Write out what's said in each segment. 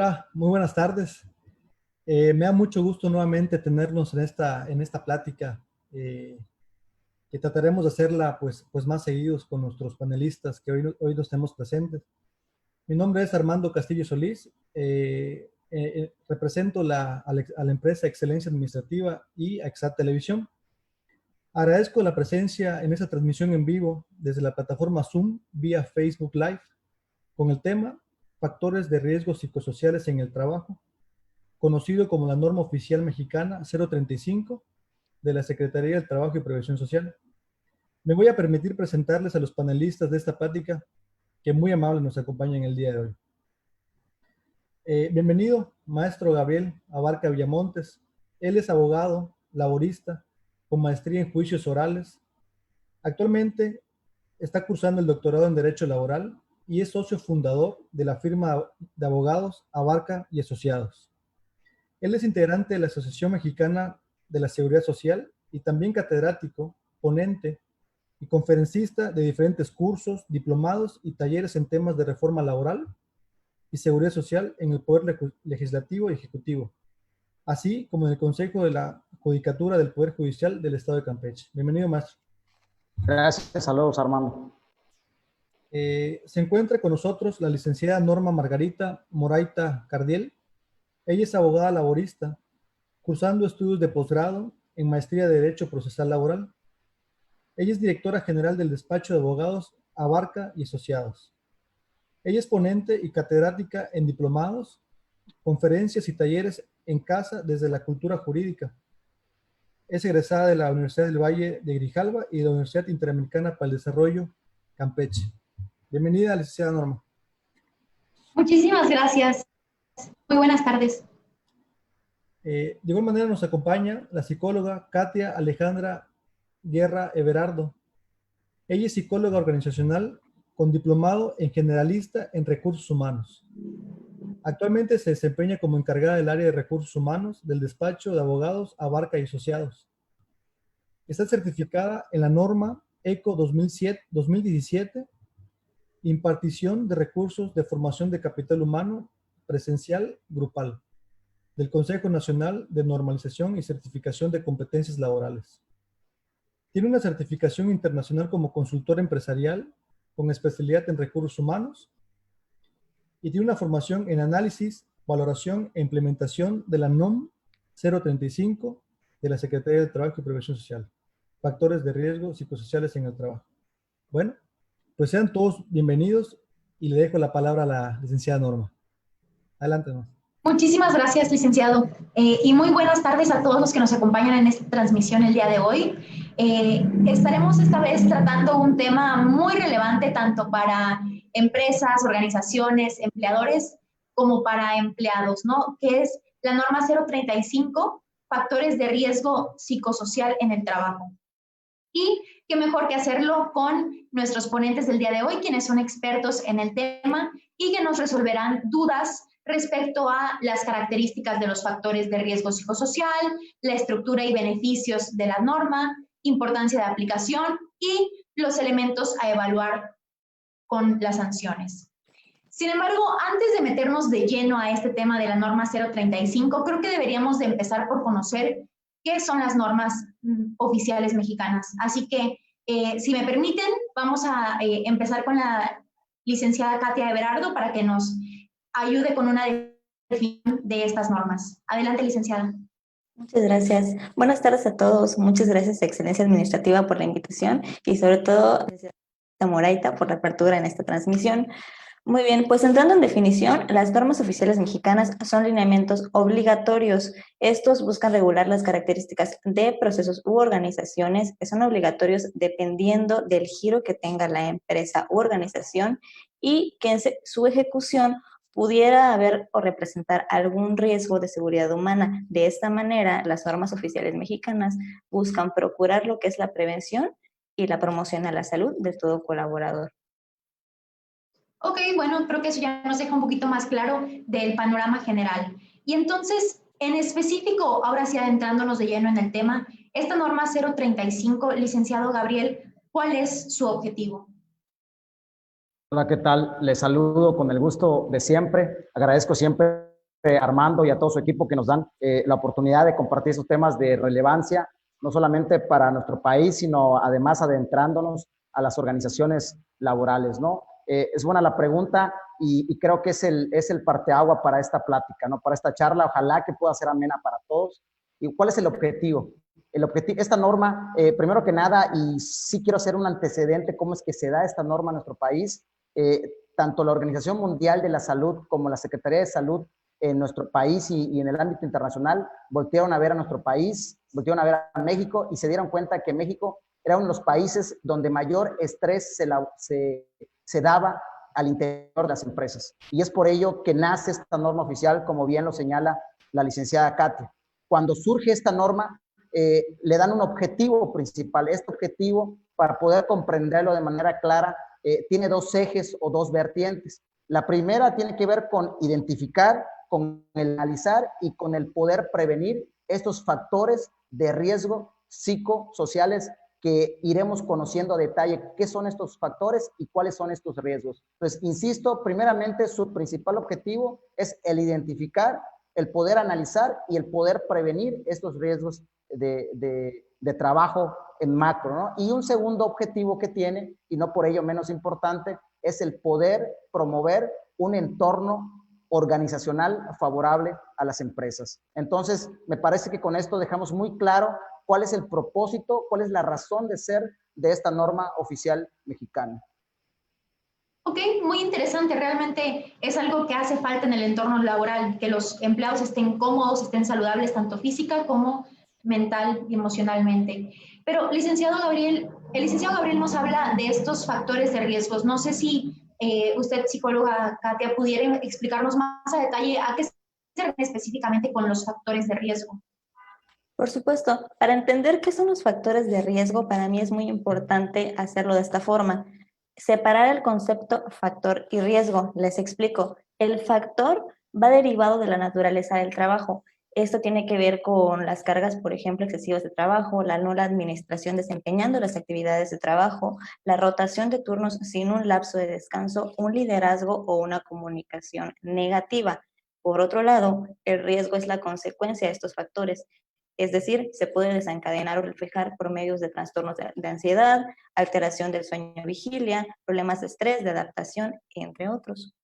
Hola, muy buenas tardes. Me da mucho gusto nuevamente tenernos en esta plática, que trataremos de hacerla pues más seguidos con nuestros panelistas que hoy nos tenemos presentes. Mi nombre es Armando Castillo Solís, represento a la empresa Excelencia Administrativa y a Exat Televisión. Agradezco la presencia en esta transmisión en vivo desde la plataforma Zoom vía Facebook Live con el tema Factores de riesgos psicosociales en el trabajo, conocido como la norma oficial mexicana 035 de la Secretaría del Trabajo y Previsión Social. Me voy a permitir presentarles a los panelistas de esta plática que muy amables nos acompañan el día de hoy. Bienvenido, maestro Gabriel Abarca Villamontes. Él es abogado, laborista, con maestría en juicios orales. Actualmente está cursando el doctorado en Derecho Laboral y es socio fundador de la firma de abogados Abarca y Asociados. Él es integrante de la Asociación Mexicana de la Seguridad Social y también catedrático, ponente y conferencista de diferentes cursos, diplomados y talleres en temas de reforma laboral y seguridad social en el Poder Legislativo y Ejecutivo, así como en el Consejo de la Judicatura del Poder Judicial del Estado de Campeche. Bienvenido, maestro. Gracias, saludos, Armando. Se encuentra con nosotros la licenciada Norma Margarita Moraita Cardiel. Ella es abogada laborista, cursando estudios de posgrado en maestría de Derecho Procesal Laboral. Ella es directora general del despacho de abogados Abarca y Asociados. Ella es ponente y catedrática en diplomados, conferencias y talleres en casa desde la cultura jurídica. Es egresada de la Universidad del Valle de Grijalva y de la Universidad Interamericana para el Desarrollo, Campeche. Bienvenida, licenciada Norma. Muchísimas gracias. Muy buenas tardes. De igual manera nos acompaña la psicóloga Katia Alejandra Guerra Everardo. Ella es psicóloga organizacional con diplomado en generalista en recursos humanos. Actualmente se desempeña como encargada del área de recursos humanos del despacho de abogados Abarca y Asociados. Está certificada en la norma ECO 2017, impartición de recursos de formación de capital humano presencial grupal, del Consejo Nacional de Normalización y Certificación de Competencias Laborales. Tiene una certificación internacional como consultora empresarial con especialidad en recursos humanos y tiene una formación en análisis, valoración e implementación de la NOM 035 de la Secretaría del Trabajo y Previsión Social. Factores de riesgo psicosociales en el trabajo. Bueno, pues sean todos bienvenidos y le dejo la palabra a la licenciada Norma. Adelante, Norma. Muchísimas gracias, licenciado. Y muy buenas tardes a todos los que nos acompañan en esta transmisión el día de hoy. Estaremos esta vez tratando un tema muy relevante tanto para empresas, organizaciones, empleadores, como para empleados, ¿no? Que es la norma 035, factores de riesgo psicosocial en el trabajo. Y qué mejor que hacerlo con nuestros ponentes del día de hoy, quienes son expertos en el tema y que nos resolverán dudas respecto a las características de los factores de riesgo psicosocial, la estructura y beneficios de la norma, importancia de aplicación y los elementos a evaluar con las sanciones. Sin embargo, antes de meternos de lleno a este tema de la norma 035, creo que deberíamos de empezar por conocer qué son las normas oficiales mexicanas. Así que, si me permiten, vamos a empezar con la licenciada Katia Everardo para que nos ayude con una definición de estas normas. Adelante, licenciada. Muchas gracias. Buenas tardes a todos. Muchas gracias a Excelencia Administrativa por la invitación y sobre todo a Moraita por la apertura en esta transmisión. Muy bien, pues entrando en definición, las normas oficiales mexicanas son lineamientos obligatorios. Estos buscan regular las características de procesos u organizaciones que son obligatorios dependiendo del giro que tenga la empresa u organización y que en su ejecución pudiera haber o representar algún riesgo de seguridad humana. De esta manera, las normas oficiales mexicanas buscan procurar lo que es la prevención y la promoción a la salud de todo colaborador. Ok, bueno, creo que eso ya nos deja un poquito más claro del panorama general. Y entonces, en específico, ahora sí adentrándonos de lleno en el tema, esta norma 035, licenciado Gabriel, ¿cuál es su objetivo? Hola, ¿qué tal? Les saludo con el gusto de siempre. Agradezco siempre Armando y a todo su equipo que nos dan la oportunidad de compartir esos temas de relevancia, no solamente para nuestro país, sino además adentrándonos a las organizaciones laborales, ¿no? Es buena la pregunta y creo que es el parteagua para esta plática, ¿no? Para esta charla, ojalá que pueda ser amena para todos. ¿Y cuál es el objetivo? Esta norma, primero que nada, y sí quiero hacer un antecedente, cómo es que se da esta norma en nuestro país. Tanto la Organización Mundial de la Salud como la Secretaría de Salud en nuestro país y en el ámbito internacional voltearon a ver a nuestro país, voltearon a ver a México y se dieron cuenta que México era uno de los países donde mayor estrés se daba al interior de las empresas. Y es por ello que nace esta norma oficial, como bien lo señala la licenciada Katia. Cuando surge esta norma, le dan un objetivo principal. Este objetivo, para poder comprenderlo de manera clara, tiene dos ejes o dos vertientes. La primera tiene que ver con identificar, con el analizar y con el poder prevenir estos factores de riesgo psicosociales que iremos conociendo a detalle qué son estos factores y cuáles son estos riesgos. Entonces, insisto, primeramente su principal objetivo es el identificar, el poder analizar y el poder prevenir estos riesgos de trabajo en macro, ¿no? Y un segundo objetivo que tiene, y no por ello menos importante, es el poder promover un entorno organizacional favorable a las empresas. Entonces, me parece que con esto dejamos muy claro cuál es el propósito, cuál es la razón de ser de esta norma oficial mexicana. Ok, muy interesante. Realmente es algo que hace falta en el entorno laboral, que los empleados estén cómodos, estén saludables, tanto física como mental y emocionalmente. Pero, licenciado Gabriel, el licenciado Gabriel nos habla de estos factores de riesgos. No sé si usted, psicóloga Katia, pudiera explicarnos más a detalle a qué se refiere específicamente con los factores de riesgo. Por supuesto, para entender qué son los factores de riesgo, para mí es muy importante hacerlo de esta forma. Separar el concepto factor y riesgo. Les explico. El factor va derivado de la naturaleza del trabajo. Esto tiene que ver con las cargas, por ejemplo, excesivas de trabajo, la nula administración desempeñando las actividades de trabajo, la rotación de turnos sin un lapso de descanso, un liderazgo o una comunicación negativa. Por otro lado, el riesgo es la consecuencia de estos factores. Es decir, se puede desencadenar o reflejar por medios de trastornos de ansiedad, alteración del sueño vigilia, problemas de estrés, de adaptación, entre otros.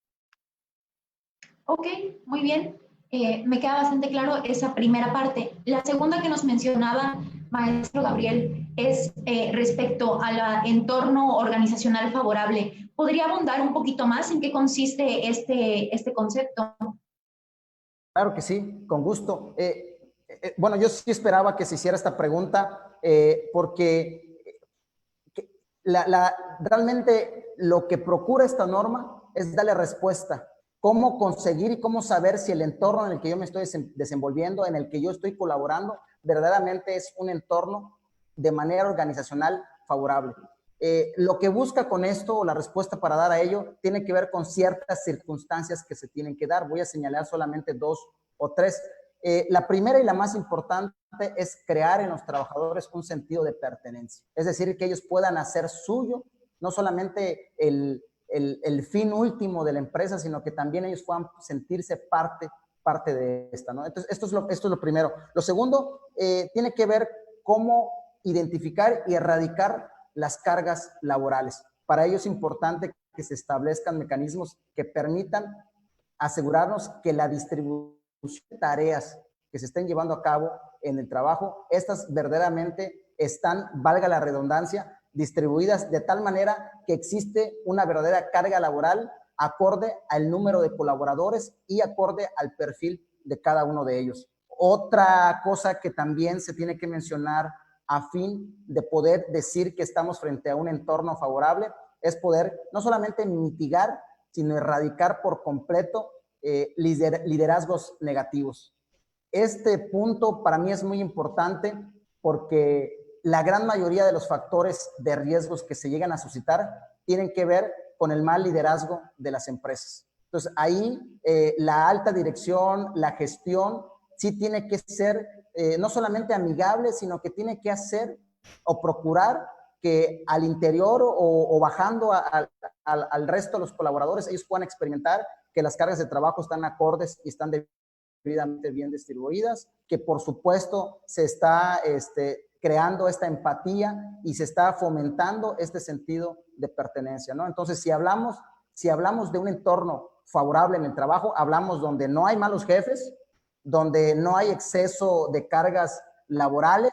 Ok, muy bien. Me queda bastante claro esa primera parte. La segunda que nos mencionaba, maestro Gabriel, es respecto al entorno organizacional favorable. ¿Podría abundar un poquito más en qué consiste este concepto? Claro que sí, con gusto. Bueno, yo sí esperaba que se hiciera esta pregunta porque realmente lo que procura esta norma es darle respuesta. Cómo conseguir y cómo saber si el entorno en el que yo me estoy desenvolviendo, en el que yo estoy colaborando, verdaderamente es un entorno de manera organizacional favorable. Lo que busca con esto, o la respuesta para dar a ello, tiene que ver con ciertas circunstancias que se tienen que dar. Voy a señalar solamente dos o tres. La primera y la más importante es crear en los trabajadores un sentido de pertenencia. Es decir, que ellos puedan hacer suyo, no solamente el fin último de la empresa, sino que también ellos puedan sentirse parte de esta, ¿no? Entonces, esto es lo primero. Lo segundo tiene que ver cómo identificar y erradicar las cargas laborales. Para ello es importante que se establezcan mecanismos que permitan asegurarnos que la distribución de tareas que se estén llevando a cabo en el trabajo, estas verdaderamente están, valga la redundancia, distribuidas de tal manera que existe una verdadera carga laboral acorde al número de colaboradores y acorde al perfil de cada uno de ellos. Otra cosa que también se tiene que mencionar a fin de poder decir que estamos frente a un entorno favorable es poder no solamente mitigar, sino erradicar por completo liderazgos negativos. Este punto para mí es muy importante porque la gran mayoría de los factores de riesgos que se llegan a suscitar tienen que ver con el mal liderazgo de las empresas. Entonces, ahí la alta dirección, la gestión, sí tiene que ser no solamente amigable, sino que tiene que hacer o procurar que al interior o bajando al resto de los colaboradores, ellos puedan experimentar que las cargas de trabajo están acordes y están debidamente bien distribuidas, que por supuesto se está creando esta empatía y se está fomentando este sentido de pertenencia, ¿no? Entonces, si hablamos de un entorno favorable en el trabajo, hablamos donde no hay malos jefes, donde no hay exceso de cargas laborales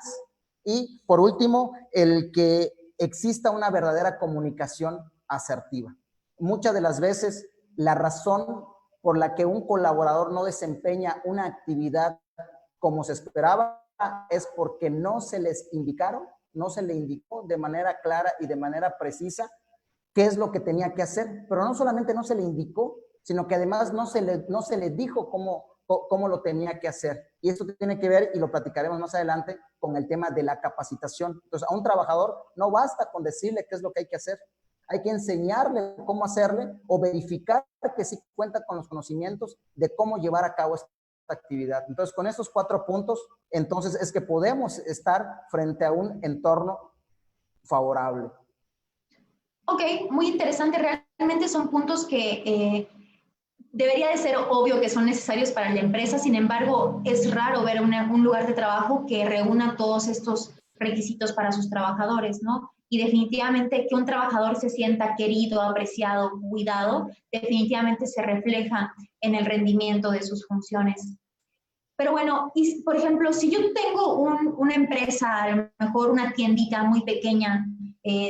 y, por último, el que exista una verdadera comunicación asertiva. Muchas de las veces, la razón por la que un colaborador no desempeña una actividad como se esperaba es porque no se les indicaron, no se le indicó de manera clara y de manera precisa qué es lo que tenía que hacer, pero no solamente no se le indicó, sino que además no se le dijo cómo lo tenía que hacer. Y esto tiene que ver, y lo platicaremos más adelante, con el tema de la capacitación. Entonces, a un trabajador no basta con decirle qué es lo que hay que hacer, hay que enseñarle cómo hacerle o verificar que sí cuenta con los conocimientos de cómo llevar a cabo esta actividad. Entonces, con estos 4 puntos, entonces es que podemos estar frente a un entorno favorable. Ok, muy interesante. Realmente son puntos que debería de ser obvio que son necesarios para la empresa. Sin embargo, es raro ver un lugar de trabajo que reúna todos estos requisitos para sus trabajadores, ¿no? Y definitivamente que un trabajador se sienta querido, apreciado, cuidado, definitivamente se refleja en el rendimiento de sus funciones. Pero bueno, y por ejemplo, si yo tengo una empresa, a lo mejor una tiendita muy pequeña,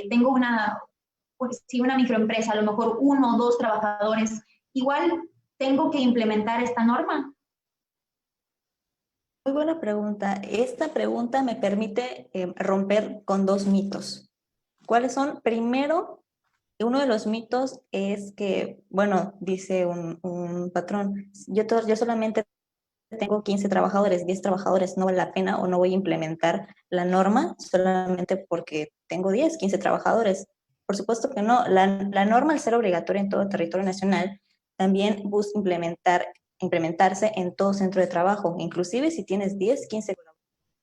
tengo una microempresa, a lo mejor 1 o 2 trabajadores, igual tengo que implementar esta norma. Muy buena pregunta. Esta pregunta me permite romper con 2 mitos. ¿Cuáles son? Primero, uno de los mitos es que, bueno, dice un patrón, yo solamente tengo 15 trabajadores, 10 trabajadores, no vale la pena o no voy a implementar la norma solamente porque tengo 10, 15 trabajadores. Por supuesto que no. La norma, al ser obligatoria en todo el territorio nacional, también busca implementarse en todo centro de trabajo, inclusive si tienes 10, 15 colaboradores,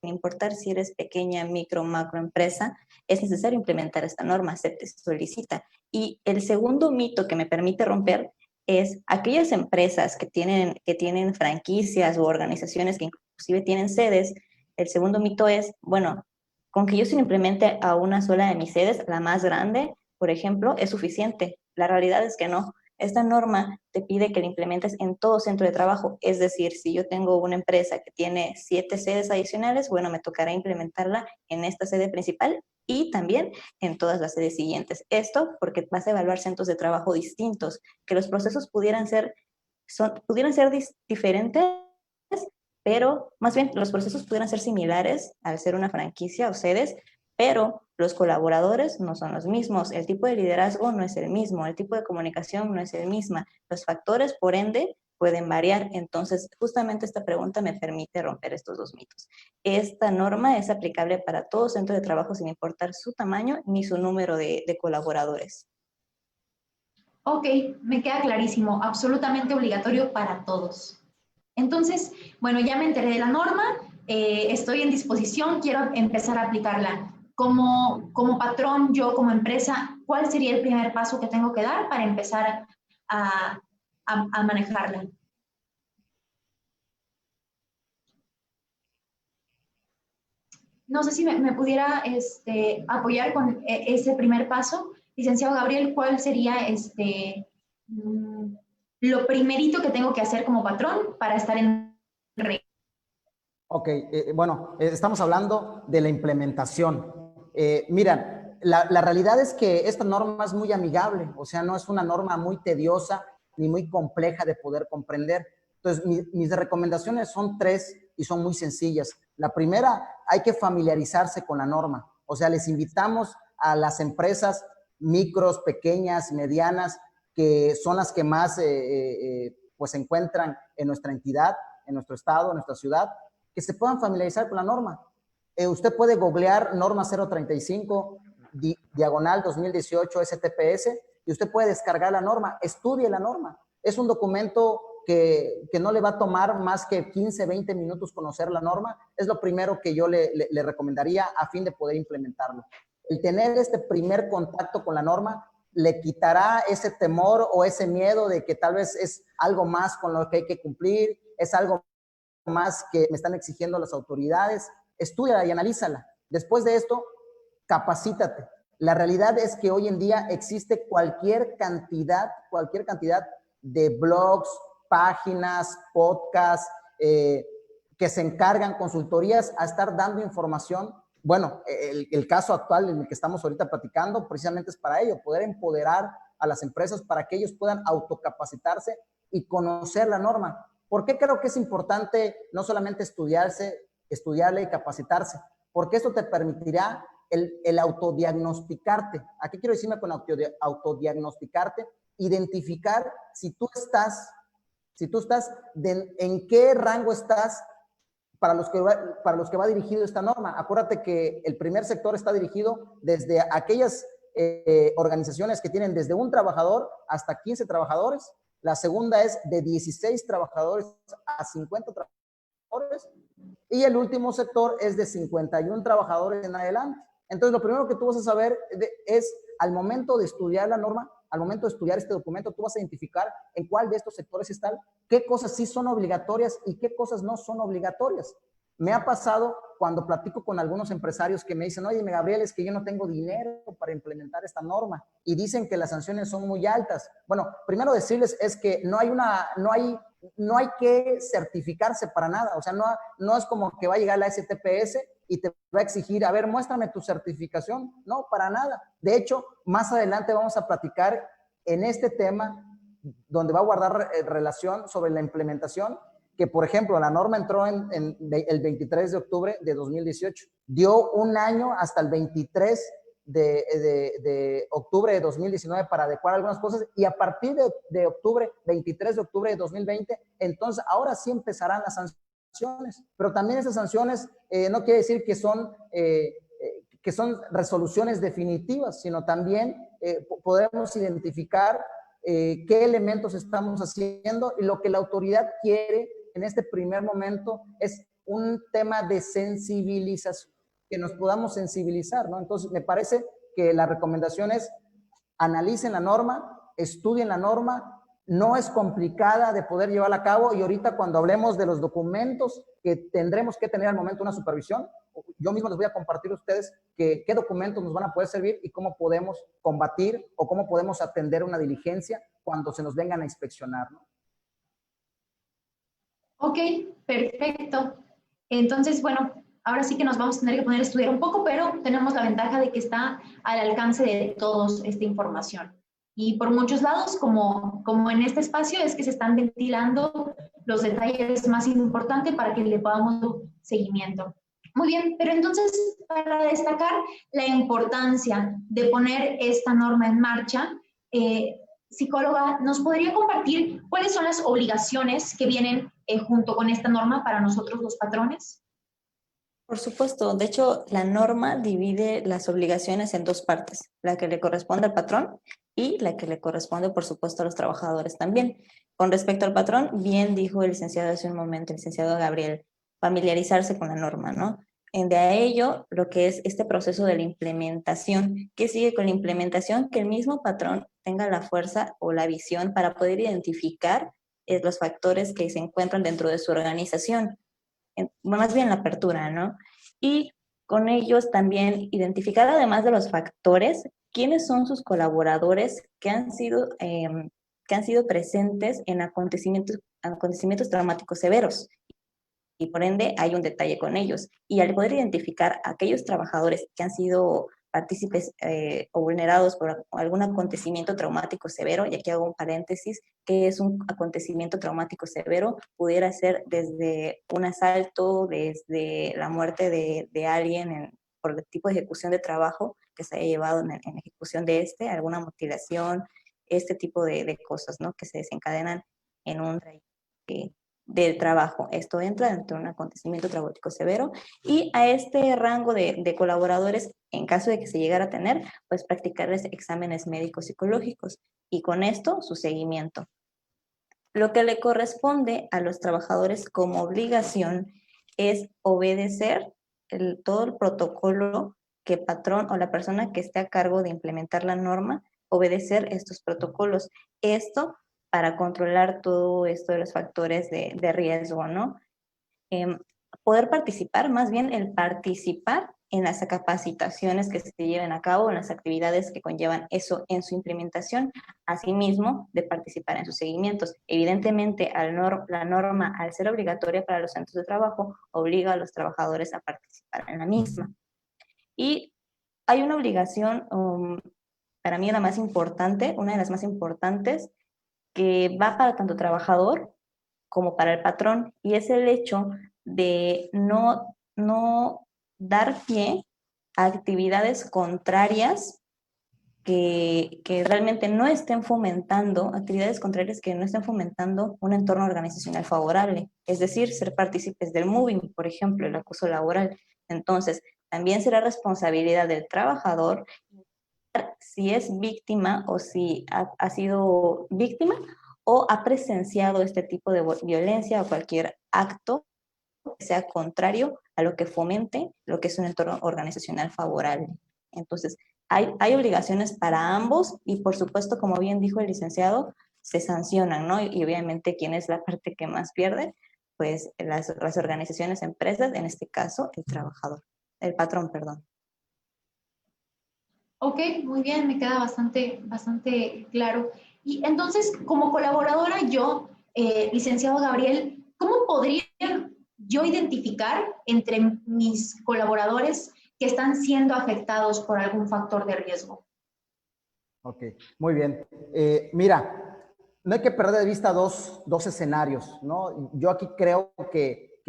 sin importar si eres pequeña, micro, macro empresa, es necesario implementar esta norma, se te solicita. Y el segundo mito que me permite romper es aquellas empresas que tienen franquicias u organizaciones que inclusive tienen sedes. El segundo mito es, bueno, con que yo se lo implemente a una sola de mis sedes, la más grande, por ejemplo, es suficiente. La realidad es que no. Esta norma te pide que la implementes en todo centro de trabajo. Es decir, si yo tengo una empresa que tiene 7 sedes adicionales, bueno, me tocará implementarla en esta sede principal y también en todas las sedes siguientes. Esto porque vas a evaluar centros de trabajo distintos, que los procesos pudieran ser diferentes, pero más bien los procesos pudieran ser similares al ser una franquicia o sedes, pero los colaboradores no son los mismos, el tipo de liderazgo no es el mismo, el tipo de comunicación no es el mismo, los factores, por ende, pueden variar. Entonces, justamente esta pregunta me permite romper estos 2 mitos. Esta norma es aplicable para todo centro de trabajo sin importar su tamaño ni su número de colaboradores. Ok, me queda clarísimo, absolutamente obligatorio para todos. Entonces, bueno, ya me enteré de la norma, estoy en disposición, quiero empezar a aplicarla. Como patrón, yo como empresa, ¿cuál sería el primer paso que tengo que dar para empezar a manejarla? No sé si me pudiera apoyar con ese primer paso. Licenciado Gabriel, ¿cuál sería lo primerito que tengo que hacer como patrón para estar en regla? Ok, bueno, estamos hablando de la implementación. Mira, la realidad es que esta norma es muy amigable, o sea, no es una norma muy tediosa ni muy compleja de poder comprender. Entonces, mis recomendaciones son 3 y son muy sencillas. La primera, hay que familiarizarse con la norma. O sea, les invitamos a las empresas micros, pequeñas, medianas, que son las que más pues se encuentran en nuestra entidad, en nuestro estado, en nuestra ciudad, que se puedan familiarizar con la norma. Usted puede googlear norma 035 diagonal 2018 STPS y usted puede descargar la norma, estudie la norma. Es un documento que no le va a tomar más que 15, 20 minutos conocer la norma. Es lo primero que yo le recomendaría a fin de poder implementarlo. El tener este primer contacto con la norma le quitará ese temor o ese miedo de que tal vez es algo más con lo que hay que cumplir, es algo más que me están exigiendo las autoridades, estúdiala y analízala. Después de esto, capacítate. La realidad es que hoy en día existe cualquier cantidad de blogs, páginas, podcasts, que se encargan, consultorías, a estar dando información. Bueno, el caso actual en el que estamos ahorita platicando precisamente es para ello, poder empoderar a las empresas para que ellos puedan autocapacitarse y conocer la norma. ¿Por qué creo que es importante no solamente estudiarle y capacitarse? Porque esto te permitirá el autodiagnosticarte. ¿A qué quiero decirme con autodiagnosticarte? Identificar si tú estás en qué rango estás para los que va dirigido esta norma. Acuérdate que el primer sector está dirigido desde aquellas organizaciones que tienen desde un trabajador hasta 15 trabajadores. La segunda es de 16 trabajadores a 50 trabajadores. Y el último sector es de 51 trabajadores en adelante. Entonces, lo primero que tú vas a saber es, al momento de estudiar la norma, al momento de estudiar este documento, tú vas a identificar en cuál de estos sectores están, qué cosas sí son obligatorias y qué cosas no son obligatorias. Me ha pasado cuando platico con algunos empresarios que me dicen, oye, Gabriel, es que yo no tengo dinero para implementar esta norma y dicen que las sanciones son muy altas. Bueno, primero decirles es que no hay que certificarse para nada. O sea, no es como que va a llegar la STPS y te va a exigir, a ver, muéstrame tu certificación. No, para nada. De hecho, más adelante vamos a platicar en este tema donde va a guardar relación sobre la implementación, que por ejemplo la norma entró el 23 de octubre de 2018. Dio un año hasta el 23 de octubre de 2019 para adecuar algunas cosas, y a partir de octubre, 23 de octubre de 2020, entonces ahora sí empezarán las sanciones. Pero también esas sanciones no quiere decir que son resoluciones definitivas, sino también podemos identificar qué elementos estamos haciendo, y lo que la autoridad quiere en este primer momento es un tema de sensibilización, que nos podamos sensibilizar, ¿no? Entonces, me parece que la recomendación es analicen la norma, estudien la norma, no es complicada de poder llevarla a cabo, y ahorita cuando hablemos de los documentos que tendremos que tener al momento de una supervisión, yo mismo les voy a compartir a ustedes qué documentos nos van a poder servir y cómo podemos combatir o cómo podemos atender una diligencia cuando se nos vengan a inspeccionar, ¿no? Ok, perfecto. Entonces, bueno, ahora sí que nos vamos a tener que poner a estudiar un poco, pero tenemos la ventaja de que está al alcance de todos esta información. Y por muchos lados, como en este espacio, es que se están ventilando los detalles más importantes para que le podamos dar seguimiento. Muy bien, pero entonces, para destacar la importancia de poner esta norma en marcha, psicóloga, ¿nos podría compartir cuáles son las obligaciones que vienen junto con esta norma para nosotros los patrones? Por supuesto, de hecho, la norma divide las obligaciones en dos partes, la que le corresponde al patrón y la que le corresponde, por supuesto, a los trabajadores también. Con respecto al patrón, bien dijo el licenciado hace un momento, el licenciado Gabriel, familiarizarse con la norma, ¿no? De a ello, lo que es este proceso de la implementación. ¿Qué sigue con la implementación? Que el mismo patrón tenga la fuerza o la visión para poder identificar los factores que se encuentran dentro de su organización, más bien la apertura, ¿no? Y con ellos también identificar, además de los factores, quiénes son sus colaboradores que han sido presentes en acontecimientos traumáticos severos. Y por ende hay un detalle con ellos. Y al poder identificar a aquellos trabajadores que han sido partícipes o vulnerados por algún acontecimiento traumático severo, y aquí hago un paréntesis, que es un acontecimiento traumático severo, pudiera ser desde un asalto, desde la muerte de alguien por el tipo de ejecución de trabajo que se haya llevado en ejecución de alguna mutilación, este tipo de cosas, ¿no? Que se desencadenan en un de trabajo. Esto entra dentro de un acontecimiento traumático severo, y a este rango de colaboradores, en caso de que se llegara a tener, pues practicarles exámenes médicos psicológicos, y con esto su seguimiento. Lo que le corresponde a los trabajadores como obligación es obedecer todo el protocolo que el patrón o la persona que esté a cargo de implementar la norma, obedecer estos protocolos. Esto para controlar todo esto de los factores de riesgo, ¿no? poder participar, más bien el participar en las capacitaciones que se lleven a cabo, en las actividades que conllevan eso en su implementación, asimismo de participar en sus seguimientos. Evidentemente, la norma, al ser obligatoria para los centros de trabajo, obliga a los trabajadores a participar en la misma. Y hay una obligación, para mí la más importante, una de las más importantes, que va para tanto trabajador como para el patrón, y es el hecho de no dar pie a actividades contrarias que realmente no estén fomentando, actividades contrarias que no estén fomentando un entorno organizacional favorable, es decir, ser partícipes del moving, por ejemplo, el acoso laboral. Entonces, también será responsabilidad del trabajador si es víctima o si ha sido víctima o ha presenciado este tipo de violencia o cualquier acto que sea contrario a lo que fomente lo que es un entorno organizacional favorable. Entonces, hay obligaciones para ambos y, por supuesto, como bien dijo el licenciado, se sancionan, ¿no? Y obviamente, ¿quién es la parte que más pierde? Pues las organizaciones, empresas, en este caso, el trabajador, el patrón, perdón. Ok, muy bien, me queda bastante claro. Y entonces, como colaboradora, yo, licenciado Gabriel, ¿cómo podría yo identificar entre mis colaboradores que están siendo afectados por algún factor de riesgo? Ok, muy bien. Mira, no hay que perder de vista dos escenarios, ¿no? Yo aquí creo que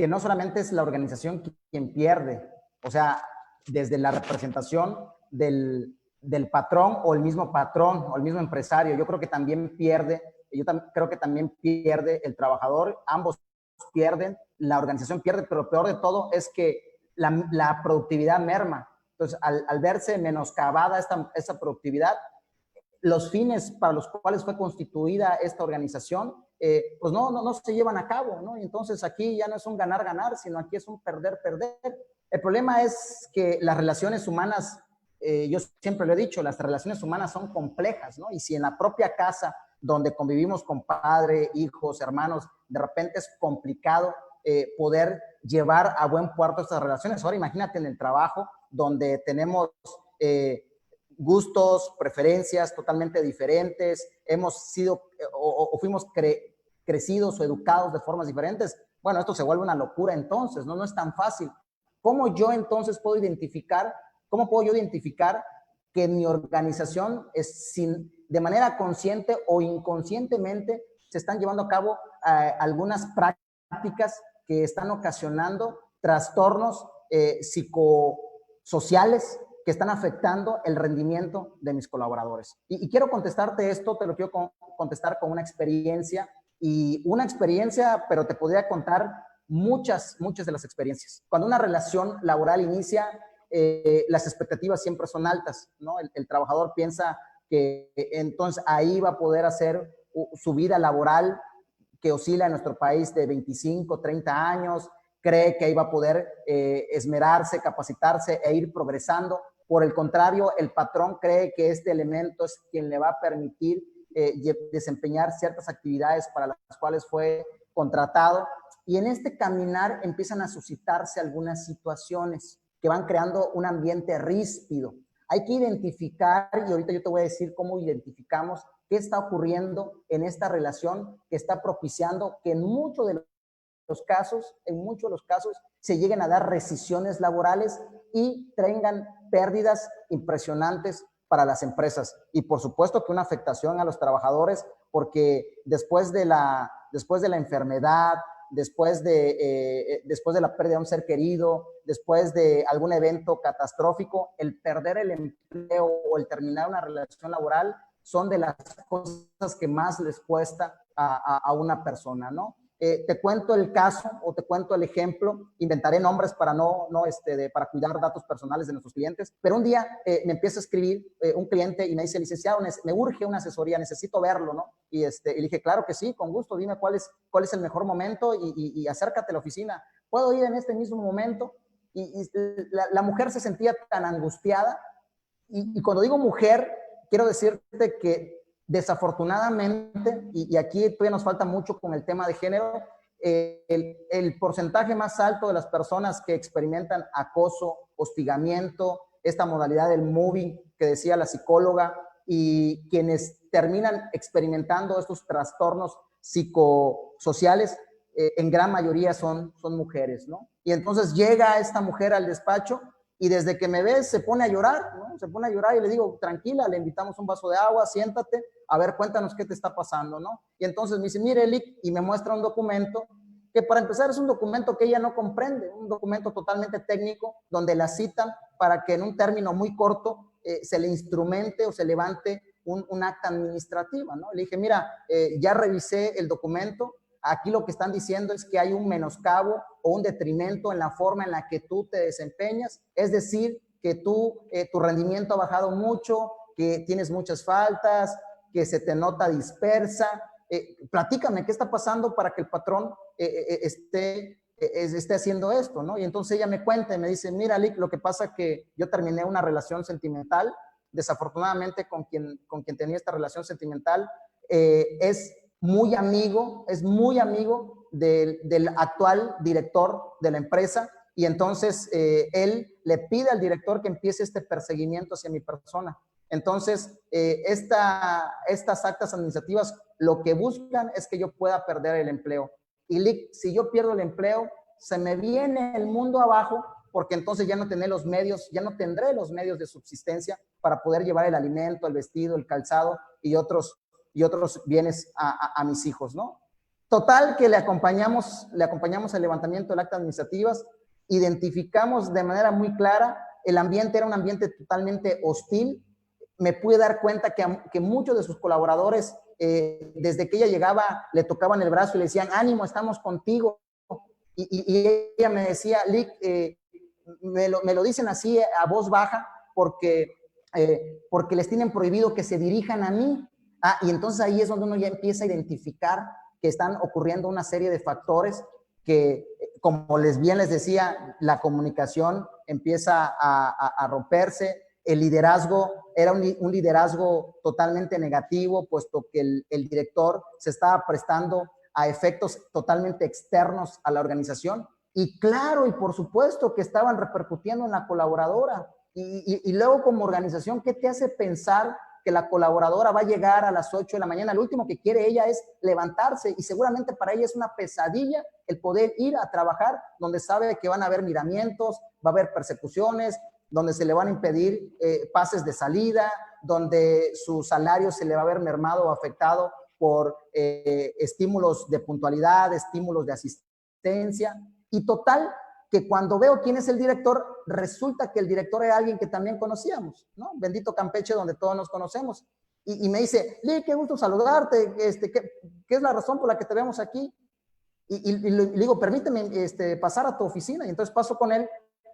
no solamente es la organización quien pierde, o sea, desde la representación del patrón o el mismo patrón o el mismo empresario, yo creo que también pierde, creo que también pierde el trabajador, ambos pierden, la organización pierde, pero lo peor de todo es que la productividad merma. Entonces, al verse menoscabada esta productividad, los fines para los cuales fue constituida esta organización, pues no se llevan a cabo, ¿no? Y entonces aquí ya no es un ganar-ganar, sino aquí es un perder-perder. El problema es que las relaciones humanas, yo siempre lo he dicho, las relaciones humanas son complejas, ¿no? Y si en la propia casa, donde convivimos con padre, hijos, hermanos, de repente es complicado poder llevar a buen puerto estas relaciones. Ahora imagínate en el trabajo, donde tenemos gustos, preferencias totalmente diferentes, hemos sido o fuimos crecidos o educados de formas diferentes. Bueno, esto se vuelve una locura entonces, ¿no? No es tan fácil. ¿Cómo yo entonces puedo identificar, cómo puedo yo identificar que en mi organización de manera consciente o inconscientemente se están llevando a cabo algunas prácticas que están ocasionando trastornos psicosociales que están afectando el rendimiento de mis colaboradores? Y quiero contestarte esto, te lo quiero contestar con una experiencia, pero te podría contar muchas de las experiencias. Cuando una relación laboral inicia, las expectativas siempre son altas, ¿no? El trabajador piensa que entonces ahí va a poder hacer su vida laboral, que oscila en nuestro país de 25, 30 años, cree que ahí va a poder esmerarse, capacitarse e ir progresando. Por el contrario, el patrón cree que este elemento es quien le va a permitir desempeñar ciertas actividades para las cuales fue contratado. Y en este caminar empiezan a suscitarse algunas situaciones que van creando un ambiente ríspido. Hay que identificar, y ahorita yo te voy a decir cómo identificamos qué está ocurriendo en esta relación que está propiciando que en muchos de los casos se lleguen a dar rescisiones laborales y tengan pérdidas impresionantes para las empresas. Y por supuesto que una afectación a los trabajadores, porque después de la enfermedad, después de la pérdida de un ser querido, después de algún evento catastrófico, el perder el empleo o el terminar una relación laboral son de las cosas que más les cuesta a una persona, ¿no? Te cuento el caso o te cuento el ejemplo, inventaré nombres para para cuidar datos personales de nuestros clientes, pero un día me empieza a escribir un cliente y me dice: licenciado, me urge una asesoría, necesito verlo, ¿no? Y le dije: claro que sí, con gusto, dime cuál es el mejor momento y acércate a la oficina. ¿Puedo ir en este mismo momento? Y la mujer se sentía tan angustiada, y cuando digo mujer, quiero decirte que desafortunadamente, y aquí todavía nos falta mucho con el tema de género, el porcentaje más alto de las personas que experimentan acoso, hostigamiento, esta modalidad del moving que decía la psicóloga, y quienes terminan experimentando estos trastornos psicosociales, en gran mayoría son mujeres, ¿no? Y entonces llega esta mujer al despacho y desde que me ve se pone a llorar, ¿no? Se pone a llorar y le digo, tranquila, le invitamos un vaso de agua, siéntate, a ver, cuéntanos qué te está pasando, ¿no? Y entonces me dice, mire, Elic, y me muestra un documento que para empezar es un documento que ella no comprende, un documento totalmente técnico donde la citan para que en un término muy corto se le instrumente o se levante un acta administrativa, ¿no? Le dije, mira, ya revisé el documento, aquí lo que están diciendo es que hay un menoscabo o un detrimento en la forma en la que tú te desempeñas, es decir, que tu rendimiento ha bajado mucho, que tienes muchas faltas, que se te nota dispersa. Platícame qué está pasando para que el patrón esté haciendo esto, ¿no? Y entonces ella me cuenta y me dice, mira, Lick, lo que pasa es que yo terminé una relación sentimental, desafortunadamente con quien tenía esta relación sentimental, es muy amigo del actual director de la empresa, y entonces él le pide al director que empiece este perseguimiento hacia mi persona. Entonces, estas actas administrativas lo que buscan es que yo pueda perder el empleo. Y Lick, si yo pierdo el empleo, se me viene el mundo abajo, porque entonces ya no tendré los medios de subsistencia para poder llevar el alimento, el vestido, el calzado y otros bienes a mis hijos, ¿no? Total, que le acompañamos al levantamiento del acta administrativas, identificamos de manera muy clara, el ambiente era un ambiente totalmente hostil. Me pude dar cuenta que muchos de sus colaboradores, desde que ella llegaba, le tocaban el brazo y le decían, ánimo, estamos contigo. Y ella me decía, Lick, me lo dicen así a voz baja porque les tienen prohibido que se dirijan a mí. Y entonces ahí es donde uno ya empieza a identificar que están ocurriendo una serie de factores que, como bien les decía, la comunicación empieza a romperse. El liderazgo era un liderazgo totalmente negativo, puesto que el director se estaba prestando a efectos totalmente externos a la organización. Y claro, y por supuesto que estaban repercutiendo en la colaboradora. Y luego, como organización, ¿qué te hace pensar que la colaboradora va a llegar a las 8 de la mañana? Lo último que quiere ella es levantarse, y seguramente para ella es una pesadilla el poder ir a trabajar donde sabe que van a haber miramientos, va a haber persecuciones, donde se le van a impedir pases de salida, donde su salario se le va a ver mermado o afectado por estímulos de puntualidad, estímulos de asistencia. Y total, que cuando veo quién es el director, resulta que el director era alguien que también conocíamos, ¿no? Bendito Campeche, donde todos nos conocemos. Y me dice, Lee, qué gusto saludarte, ¿qué es la razón por la que te vemos aquí? Y le digo, permíteme pasar a tu oficina. Y entonces paso con él,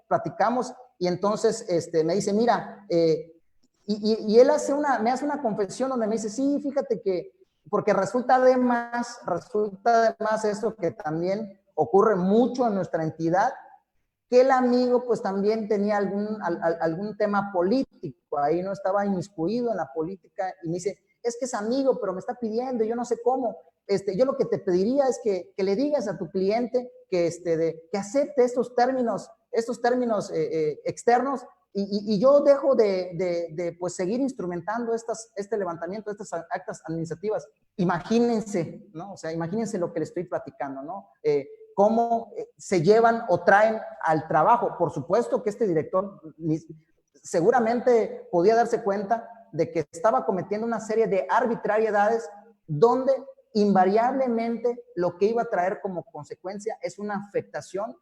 platicamos, y entonces me dice, mira, y él me hace una confesión donde me dice, sí, fíjate que, porque resulta además esto que también ocurre mucho en nuestra entidad, que el amigo pues también tenía algún tema político, ahí no estaba inmiscuido en la política, y me dice, es que es amigo, pero me está pidiendo, yo no sé cómo. Yo lo que te pediría es que le digas a tu cliente que acepte estos términos externos, y yo dejo de pues seguir instrumentando este levantamiento, estas actas administrativas. Imagínense, ¿no? O sea, imagínense lo que le estoy platicando, ¿no? Cómo se llevan o traen al trabajo. Por supuesto que este director seguramente podía darse cuenta de que estaba cometiendo una serie de arbitrariedades donde invariablemente lo que iba a traer como consecuencia es una afectación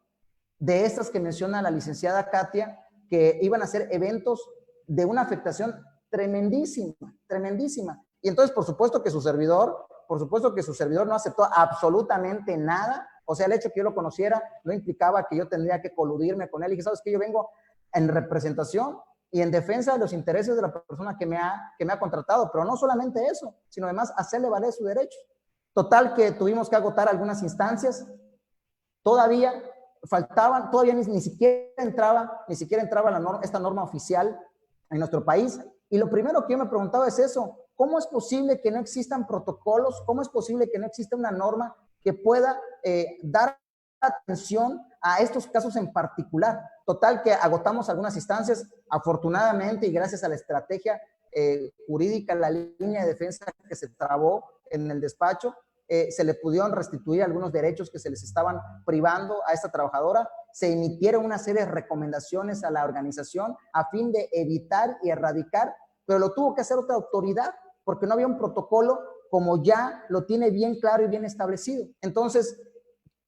de estas que menciona la licenciada Katia, que iban a ser eventos de una afectación tremendísima, tremendísima. Y entonces, por supuesto que su servidor no aceptó absolutamente nada. O sea, el hecho que yo lo conociera no implicaba que yo tendría que coludirme con él. Y dije, ¿sabes qué? Yo vengo en representación y en defensa de los intereses de la persona que me ha contratado. Pero no solamente eso, sino además hacerle valer su derecho. Total, que tuvimos que agotar algunas instancias. Todavía ni siquiera entraba esta norma oficial en nuestro país. Y lo primero que yo me preguntaba es eso: ¿cómo es posible que no existan protocolos? ¿Cómo es posible que no exista una norma que pueda dar atención a estos casos en particular. Total que agotamos algunas instancias, afortunadamente y gracias a la estrategia jurídica, la línea de defensa que se trabó en el despacho, se le pudieron restituir algunos derechos que se les estaban privando a esta trabajadora, se emitieron una serie de recomendaciones a la organización a fin de evitar y erradicar, pero lo tuvo que hacer otra autoridad porque no había un protocolo como ya lo tiene bien claro y bien establecido. Entonces,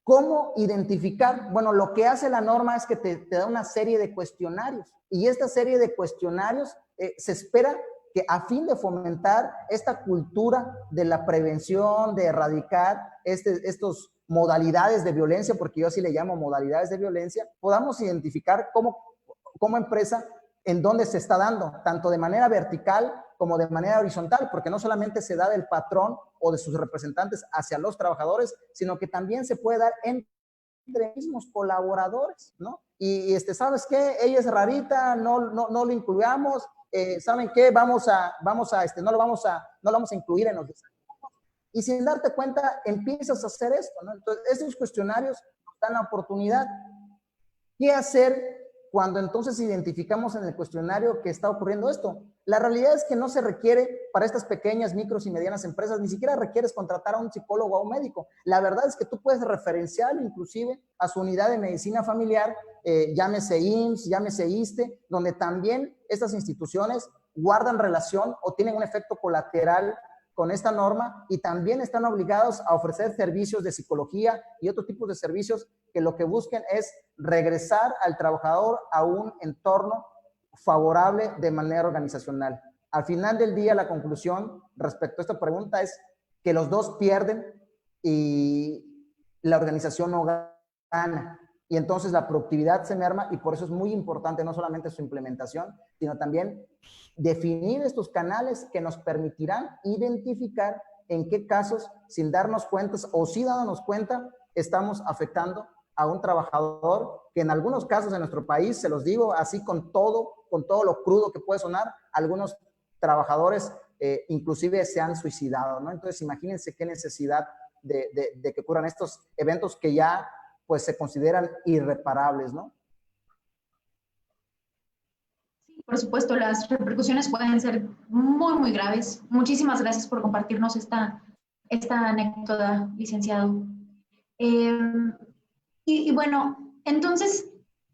¿cómo identificar? Bueno, lo que hace la norma es que te da una serie de cuestionarios y esta serie de cuestionarios se espera que a fin de fomentar esta cultura de la prevención, de erradicar estos modalidades de violencia, porque yo así le llamo modalidades de violencia, podamos identificar como empresa en dónde se está dando, tanto de manera vertical como de manera horizontal, porque no solamente se da del patrón o de sus representantes hacia los trabajadores, sino que también se puede dar entre mismos colaboradores, ¿no? Y ¿sabes qué? Ella es rarita, no lo incluyamos, ¿saben qué? No lo vamos a incluir en los desafíos. Y sin darte cuenta, empiezas a hacer esto, ¿no? Entonces, esos cuestionarios nos dan la oportunidad. ¿Qué hacer cuando entonces identificamos en el cuestionario que está ocurriendo esto? La realidad es que no se requiere para estas pequeñas, micros y medianas empresas, ni siquiera requieres contratar a un psicólogo o a un médico. La verdad es que tú puedes referenciarlo inclusive a su unidad de medicina familiar, llámese IMSS, llámese ISSSTE, donde también estas instituciones guardan relación o tienen un efecto colateral con esta norma y también están obligados a ofrecer servicios de psicología y otro tipo de servicios que lo que busquen es regresar al trabajador a un entorno favorable de manera organizacional. Al final del día, la conclusión respecto a esta pregunta es que los dos pierden y la organización no gana. Y entonces la productividad se merma y por eso es muy importante no solamente su implementación, sino también definir estos canales que nos permitirán identificar en qué casos, sin darnos cuenta o sí dándonos cuenta, estamos afectando a un trabajador que en algunos casos en nuestro país, se los digo así con todo lo crudo que puede sonar, algunos trabajadores inclusive se han suicidado, ¿no? Entonces imagínense qué necesidad de que ocurran estos eventos que ya pues se consideran irreparables, ¿no? Sí, por supuesto, las repercusiones pueden ser muy, muy graves. Muchísimas gracias por compartirnos esta anécdota, licenciado. Y bueno, entonces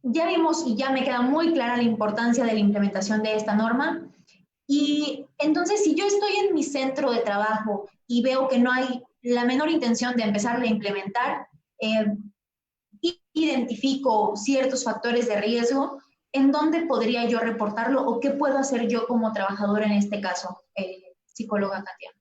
ya vimos y ya me queda muy clara la importancia de la implementación de esta norma. Y entonces, si yo estoy en mi centro de trabajo y veo que no hay la menor intención de empezar a implementar, identifico ciertos factores de riesgo, ¿en dónde podría yo reportarlo o qué puedo hacer yo como trabajadora en este caso, psicóloga Katia?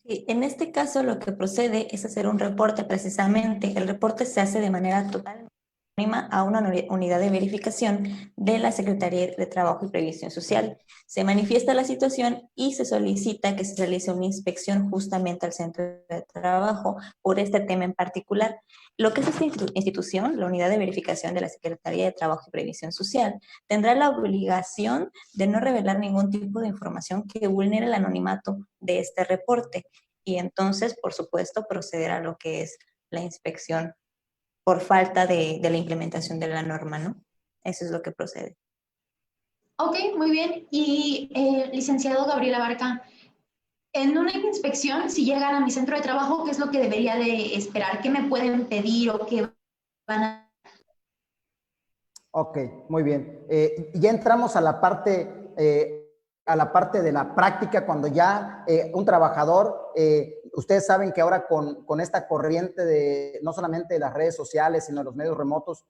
Sí, en este caso lo que procede es hacer un reporte precisamente. El reporte se hace de manera totalmente anónima a una unidad de verificación de la Secretaría de Trabajo y Previsión Social. Se manifiesta la situación y se solicita que se realice una inspección justamente al centro de trabajo por este tema en particular. Lo que es esta institución, la unidad de verificación de la Secretaría de Trabajo y Previsión Social, tendrá la obligación de no revelar ningún tipo de información que vulnere el anonimato de este reporte y entonces, por supuesto, proceder a lo que es la inspección por falta de la implementación de la norma, ¿no? Eso es lo que procede. Ok, muy bien. Y licenciado Gabriel Abarca, en una inspección, si llegan a mi centro de trabajo, ¿qué es lo que debería de esperar? ¿Qué me pueden pedir o qué van a...? Ok, muy bien. Ya entramos a la parte de la práctica, cuando ya un trabajador, ustedes saben que ahora con esta corriente de no solamente de las redes sociales, sino de los medios remotos,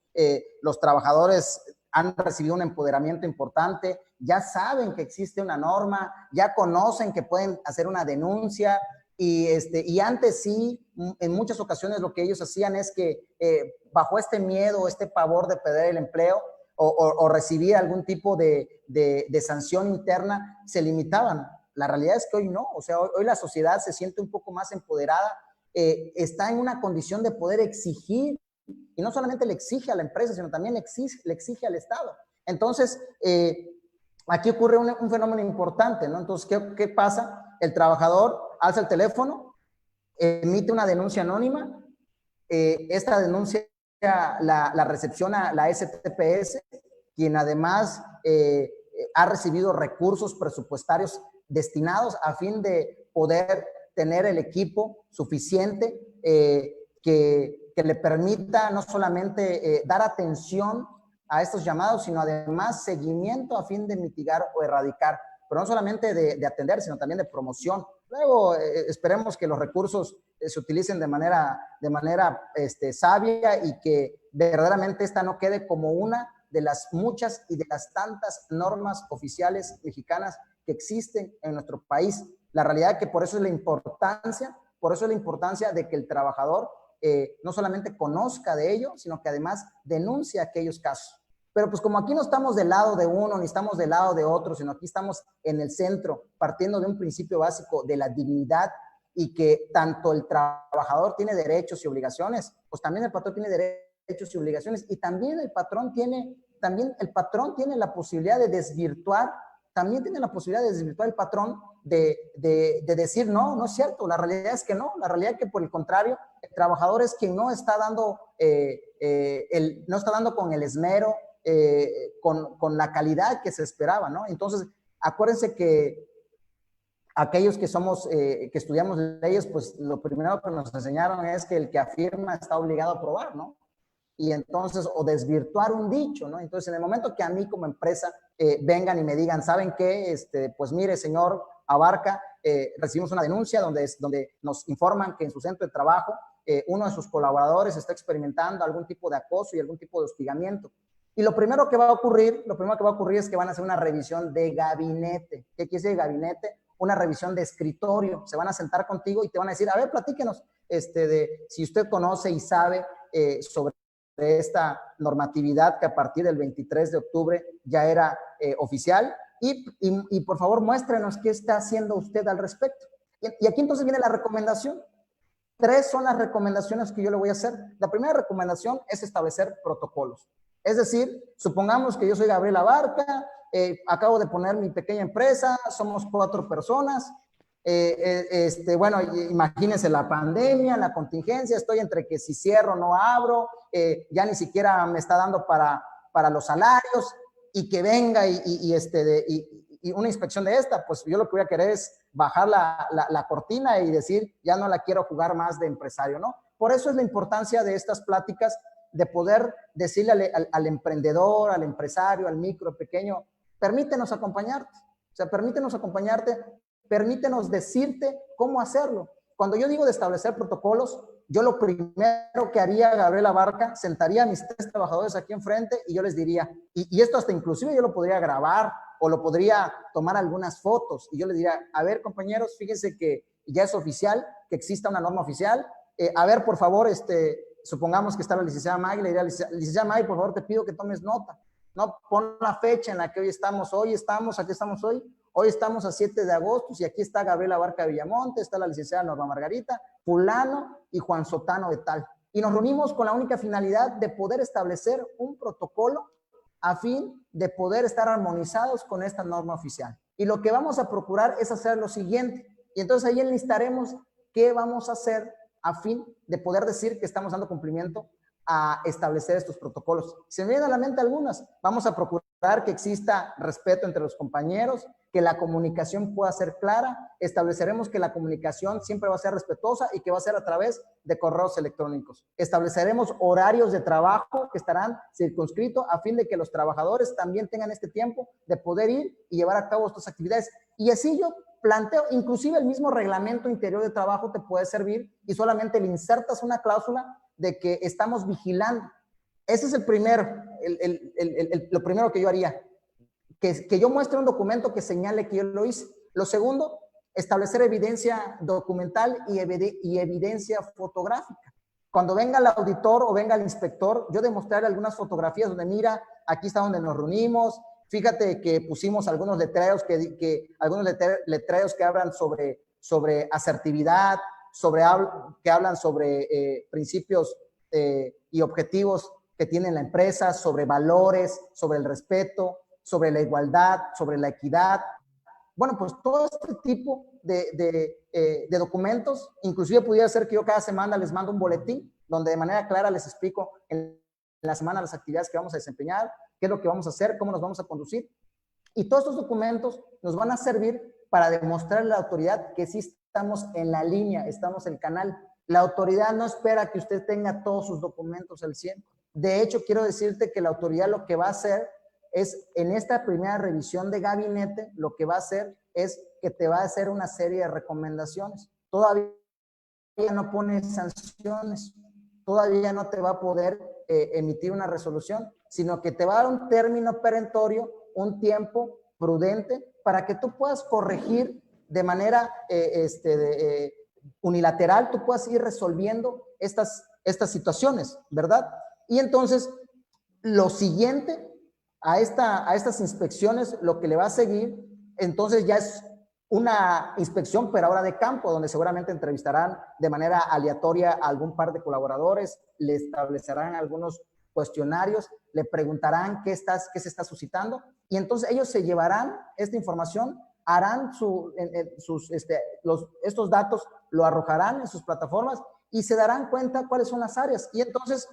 los trabajadores han recibido un empoderamiento importante, ya saben que existe una norma, ya conocen que pueden hacer una denuncia y antes sí, en muchas ocasiones lo que ellos hacían es que bajo este miedo, este pavor de perder el empleo o recibir algún tipo de sanción interna, se limitaban. La realidad es que hoy no, o sea, hoy la sociedad se siente un poco más empoderada, está en una condición de poder exigir, y no solamente le exige a la empresa, sino también le exige al Estado. Entonces, aquí ocurre un fenómeno importante, ¿no? Entonces, ¿qué pasa? El trabajador alza el teléfono, emite una denuncia anónima esta denuncia la recepciona la STPS, quien además ha recibido recursos presupuestarios destinados a fin de poder tener el equipo suficiente que le permita no solamente dar atención a estos llamados, sino además seguimiento a fin de mitigar o erradicar, pero no solamente de atender, sino también de promoción. Luego esperemos que los recursos se utilicen de manera sabia y que verdaderamente esta no quede como una de las muchas y de las tantas normas oficiales mexicanas que existen en nuestro país. La realidad es que por eso es la importancia de que el trabajador no solamente conozca de ello, sino que además denuncie aquellos casos. Pero pues como aquí no estamos del lado de uno, ni estamos del lado de otro, sino aquí estamos en el centro, partiendo de un principio básico de la dignidad y que tanto el trabajador tiene derechos y obligaciones, pues también el patrón tiene derechos y obligaciones, y también el patrón tiene la posibilidad de desvirtuar, el patrón de decir, no es cierto, la realidad es que no, la realidad es que por el contrario, el trabajador es quien no está dando con el esmero, con la calidad que se esperaba, ¿no? Entonces, acuérdense que aquellos que estudiamos leyes, pues lo primero que nos enseñaron es que el que afirma está obligado a probar, ¿no? Y entonces, o desvirtuar un dicho, ¿no? Entonces, en el momento que a mí como empresa vengan y me digan, ¿saben qué? Pues mire, señor Abarca, recibimos una denuncia donde nos informan que en su centro de trabajo uno de sus colaboradores está experimentando algún tipo de acoso y algún tipo de hostigamiento. Y lo primero que va a ocurrir es que van a hacer una revisión de gabinete. ¿Qué quiere decir gabinete? Una revisión de escritorio. Se van a sentar contigo y te van a decir, a ver, platíquenos de si usted conoce y sabe sobre esta normatividad que a partir del 23 de octubre ya era oficial y por favor muéstrenos qué está haciendo usted al respecto. Y aquí entonces viene la recomendación. 3 son las recomendaciones que yo le voy a hacer. La primera recomendación es establecer protocolos. Es decir, supongamos que yo soy Gabriel Abarca, acabo de poner mi pequeña empresa, somos 4 personas, bueno, imagínense la pandemia, la contingencia, estoy entre que si cierro no abro, ya ni siquiera me está dando para los salarios, y que venga y una inspección de esta, pues yo lo que voy a querer es bajar la cortina y decir, ya no la quiero jugar más de empresario, ¿no? Por eso es la importancia de estas pláticas, de poder decirle al emprendedor, al empresario, al micro, pequeño, permítenos acompañarte, o sea, permítenos decirte cómo hacerlo. Cuando yo digo de establecer protocolos, yo lo primero que haría, Gabriel Abarca, sentaría a mis 3 trabajadores aquí enfrente y yo les diría, y esto hasta inclusive yo lo podría grabar o lo podría tomar algunas fotos y yo les diría, a ver compañeros, fíjense que ya es oficial, que exista una norma oficial, a ver por favor, supongamos que está la licenciada Maggie, le diría, licenciada Maggie, por favor te pido que tomes nota, ¿no? Pon la fecha en la que aquí estamos hoy, hoy estamos a 7 de agosto y aquí está Gabriela Abarca Villamonte, está la licenciada Norma Margarita, fulano y Juan Sotano de tal. Y nos reunimos con la única finalidad de poder establecer un protocolo a fin de poder estar armonizados con esta norma oficial. Y lo que vamos a procurar es hacer lo siguiente. Y entonces ahí enlistaremos qué vamos a hacer a fin de poder decir que estamos dando cumplimiento a establecer estos protocolos. Se me vienen a la mente algunas. Vamos a procurar que exista respeto entre los compañeros, que la comunicación pueda ser clara. Estableceremos que la comunicación siempre va a ser respetuosa y que va a ser a través de correos electrónicos. Estableceremos horarios de trabajo que estarán circunscritos a fin de que los trabajadores también tengan este tiempo de poder ir y llevar a cabo estas actividades. Y así yo planteo, inclusive el mismo reglamento interior de trabajo te puede servir y solamente le insertas una cláusula de que estamos vigilando. Ese es el primero, lo primero que yo haría, que yo muestre un documento que señale que yo lo hice. Lo segundo, establecer evidencia documental y evidencia fotográfica. Cuando venga el auditor o venga el inspector, yo demostraré algunas fotografías donde mira, aquí está donde nos reunimos, fíjate que pusimos algunos letreros letreros que hablan sobre asertividad, que hablan sobre principios y objetivos que tiene la empresa, sobre valores, sobre el respeto, sobre la igualdad, sobre la equidad. Bueno, pues todo este tipo de documentos, inclusive pudiera ser que yo cada semana les mando un boletín donde de manera clara les explico en la semana las actividades que vamos a desempeñar, qué es lo que vamos a hacer, cómo nos vamos a conducir. Y todos estos documentos nos van a servir para demostrarle a la autoridad que sí estamos en la línea, estamos en el canal. La autoridad no espera que usted tenga todos sus documentos al 100. De hecho, quiero decirte que la autoridad lo que va a hacer es, en esta primera revisión de gabinete, lo que va a hacer es que te va a hacer una serie de recomendaciones. Todavía no pone sanciones, todavía no te va a poder emitir una resolución, sino que te va a dar un término perentorio, un tiempo prudente para que tú puedas corregir de manera unilateral, tú puedas ir resolviendo estas situaciones, ¿verdad? Y entonces, lo siguiente a estas inspecciones, lo que le va a seguir, entonces ya es una inspección, pero ahora de campo, donde seguramente entrevistarán de manera aleatoria a algún par de colaboradores, le establecerán algunos cuestionarios, le preguntarán qué se está suscitando, y entonces ellos se llevarán esta información, harán estos datos, lo arrojarán en sus plataformas y se darán cuenta cuáles son las áreas. Y entonces,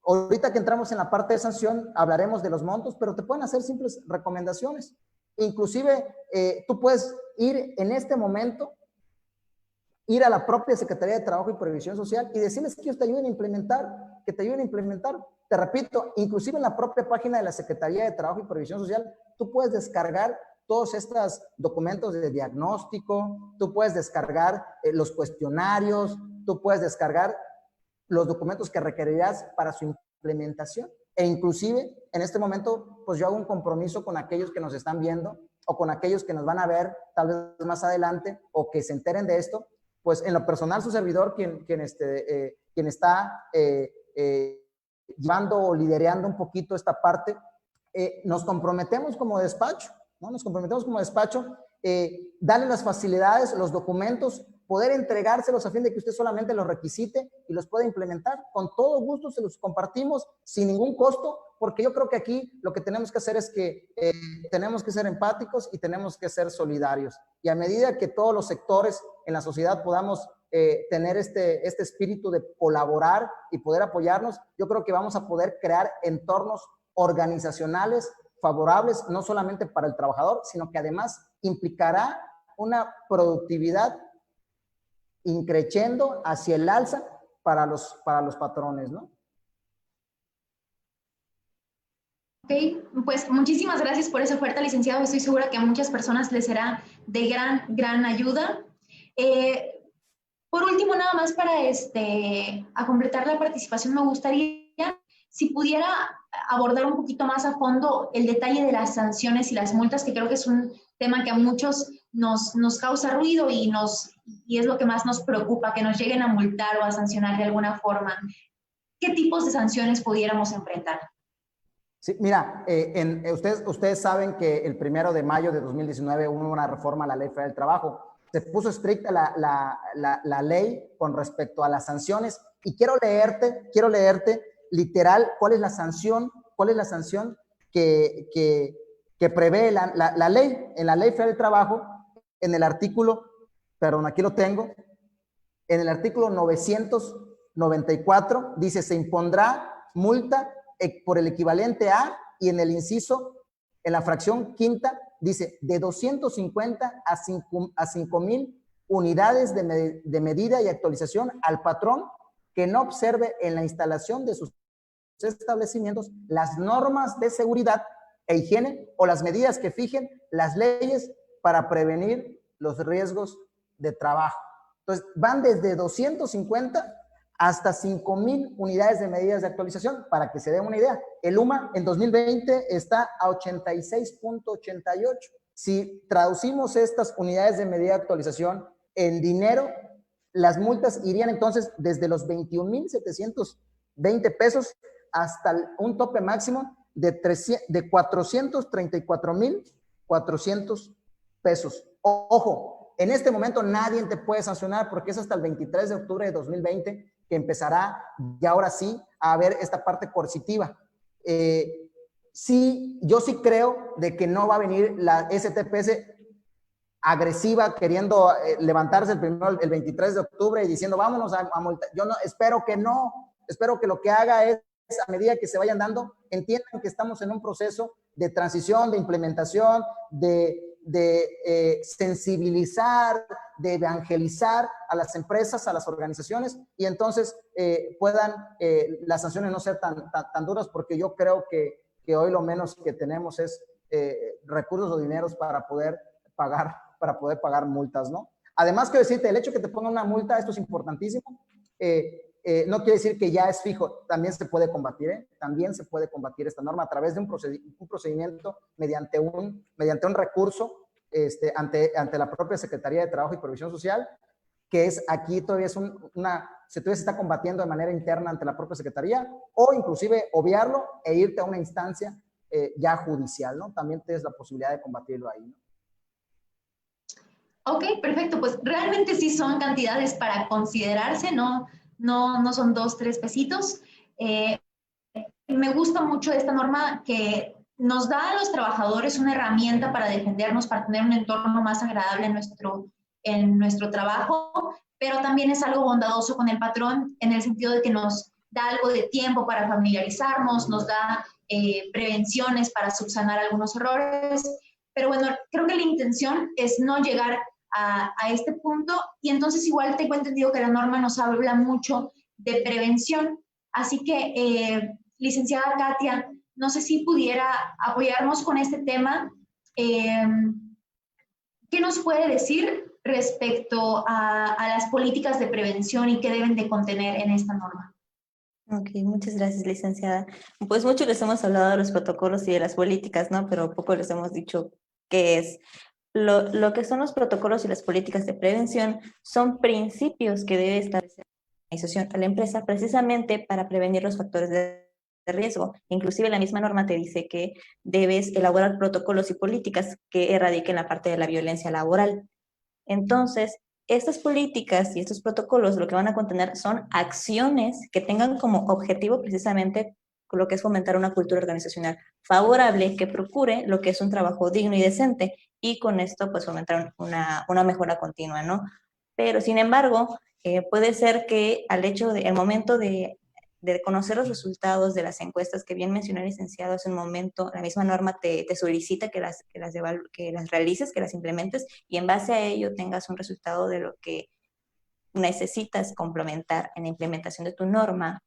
ahorita que entramos en la parte de sanción, hablaremos de los montos, pero te pueden hacer simples recomendaciones. Inclusive, tú puedes ir en este momento, ir a la propia Secretaría de Trabajo y Previsión Social y decirles que ellos te ayuden a implementar, que te ayuden a implementar. Te repito, inclusive en la propia página de la Secretaría de Trabajo y Previsión Social, tú puedes descargar todos estos documentos de diagnóstico, tú puedes descargar los cuestionarios, tú puedes descargar los documentos que requerirás para su implementación. E inclusive, en este momento, pues yo hago un compromiso con aquellos que nos están viendo o con aquellos que nos van a ver tal vez más adelante o que se enteren de esto, pues en lo personal su servidor, quien está llevando o liderando un poquito esta parte, nos comprometemos como despacho, ¿no? Nos comprometemos como despacho, darle las facilidades, los documentos, poder entregárselos a fin de que usted solamente los requisite y los pueda implementar. Con todo gusto se los compartimos sin ningún costo, porque yo creo que aquí lo que tenemos que hacer es que tenemos que ser empáticos y tenemos que ser solidarios. Y a medida que todos los sectores en la sociedad podamos tener este espíritu de colaborar y poder apoyarnos, yo creo que vamos a poder crear entornos organizacionales favorables, no solamente para el trabajador, sino que además implicará una productividad increciendo hacia el alza para los patrones, ¿no? Ok, pues muchísimas gracias por esa oferta, licenciado. Estoy segura que a muchas personas les será de gran ayuda. Por último, nada más para a completar la participación, me gustaría si pudiera abordar un poquito más a fondo el detalle de las sanciones y las multas, que creo que es un tema que a muchos nos causa ruido y es lo que más nos preocupa, que nos lleguen a multar o a sancionar de alguna forma. ¿Qué tipos de sanciones pudiéramos enfrentar? Sí, mira, ustedes saben que el 1 de mayo de 2019 hubo una reforma a la Ley Federal del Trabajo. Se puso estricta la ley con respecto a las sanciones y quiero leerte literal cuál es la sanción que prevé la ley. En la Ley Federal del Trabajo, en el artículo, perdón, aquí lo tengo, en el artículo 994 dice: se impondrá multa por el equivalente a, y en el inciso, en la fracción quinta, dice de 250 a 5,000 unidades de medida y actualización al patrón que no observe en la instalación de sus establecimientos las normas de seguridad e higiene o las medidas que fijen las leyes para prevenir los riesgos de trabajo. Entonces, van desde 250 hasta 5,000 unidades de medidas de actualización, para que se den una idea. El UMA en 2020 está a 86.88. Si traducimos estas unidades de medida de actualización en dinero, las multas irían entonces desde los 21,720 pesos hasta un tope máximo de 434,400 pesos. Ojo, en este momento nadie te puede sancionar porque es hasta el 23 de octubre de 2020 que empezará ya ahora sí a haber esta parte coercitiva. Sí, yo sí creo de que no va a venir la STPS agresiva, queriendo levantarse el 23 de octubre y diciendo vámonos a multar. Yo no, espero que lo que haga es, a medida que se vayan dando, entiendan que estamos en un proceso de transición, de implementación, de sensibilizar, de evangelizar a las empresas, a las organizaciones, y entonces puedan las sanciones no ser tan duras, porque yo creo que hoy lo menos que tenemos es recursos o dineros para poder pagar multas, ¿no? Además, quiero decirte, el hecho de que te pongan una multa, esto es importantísimo, no quiere decir que ya es fijo, también se puede combatir, ¿eh? También se puede combatir esta norma a través de un procedimiento mediante un recurso ante la propia Secretaría de Trabajo y Previsión Social, que es aquí todavía se está combatiendo de manera interna ante la propia Secretaría, o inclusive obviarlo e irte a una instancia ya judicial, ¿no? También tienes la posibilidad de combatirlo ahí, ¿no? Ok, perfecto. Pues realmente sí son cantidades para considerarse, no son 2, 3 pesitos. Me gusta mucho esta norma que nos da a los trabajadores una herramienta para defendernos, para tener un entorno más agradable en nuestro trabajo, pero también es algo bondadoso con el patrón en el sentido de que nos da algo de tiempo para familiarizarnos, nos da prevenciones para subsanar algunos errores. Pero bueno, creo que la intención es no llegar a este punto, y entonces igual tengo entendido que la norma nos habla mucho de prevención. Así que, licenciada Katia, no sé si pudiera apoyarnos con este tema. ¿Qué nos puede decir respecto a las políticas de prevención y qué deben de contener en esta norma? Ok, muchas gracias, licenciada. Pues mucho les hemos hablado de los protocolos y de las políticas, ¿no? Pero poco les hemos dicho qué es. Lo que son los protocolos y las políticas de prevención son principios que debe establecer la organización a la empresa precisamente para prevenir los factores de riesgo. Inclusive la misma norma te dice que debes elaborar protocolos y políticas que erradiquen la parte de la violencia laboral. Entonces, estas políticas y estos protocolos lo que van a contener son acciones que tengan como objetivo precisamente lo que es fomentar una cultura organizacional favorable que procure lo que es un trabajo digno y decente, y con esto pues fomentar una mejora continua, ¿no? Pero sin embargo, puede ser que el momento de conocer los resultados de las encuestas que bien mencionó el licenciado hace un momento, la misma norma te solicita que las realices, que las implementes, y en base a ello tengas un resultado de lo que necesitas complementar en la implementación de tu norma.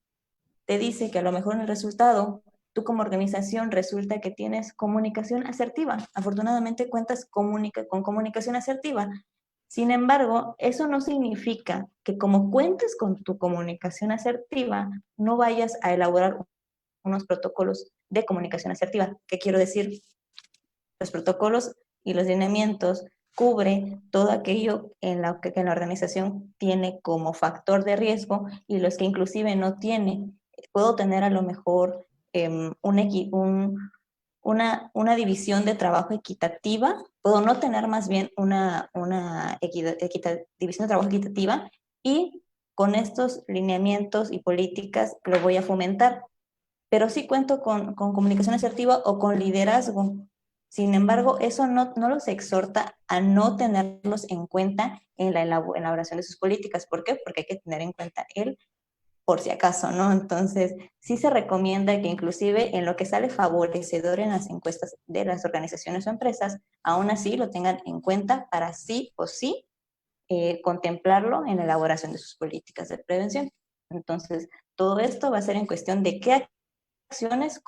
Te dice que a lo mejor en el resultado, tú como organización resulta que tienes comunicación asertiva. Afortunadamente cuentas con comunicación asertiva. Sin embargo, eso no significa que como cuentes con tu comunicación asertiva, no vayas a elaborar unos protocolos de comunicación asertiva. ¿Qué quiero decir? Los protocolos y los lineamientos cubre todo aquello en la que la organización tiene como factor de riesgo, y los que inclusive no tiene. Puedo tener a lo mejor una división de trabajo equitativa, puedo no tener más bien una división de trabajo equitativa, y con estos lineamientos y políticas lo voy a fomentar. Pero sí cuento con comunicación asertiva o con liderazgo. Sin embargo, eso no los exhorta a no tenerlos en cuenta en la elaboración de sus políticas. ¿Por qué? Porque hay que tener en cuenta el por si acaso, ¿no? Entonces, sí se recomienda que inclusive en lo que sale favorecedor en las encuestas de las organizaciones o empresas, aún así lo tengan en cuenta para sí o sí contemplarlo en la elaboración de sus políticas de prevención. Entonces, todo esto va a ser en cuestión de qué acciones,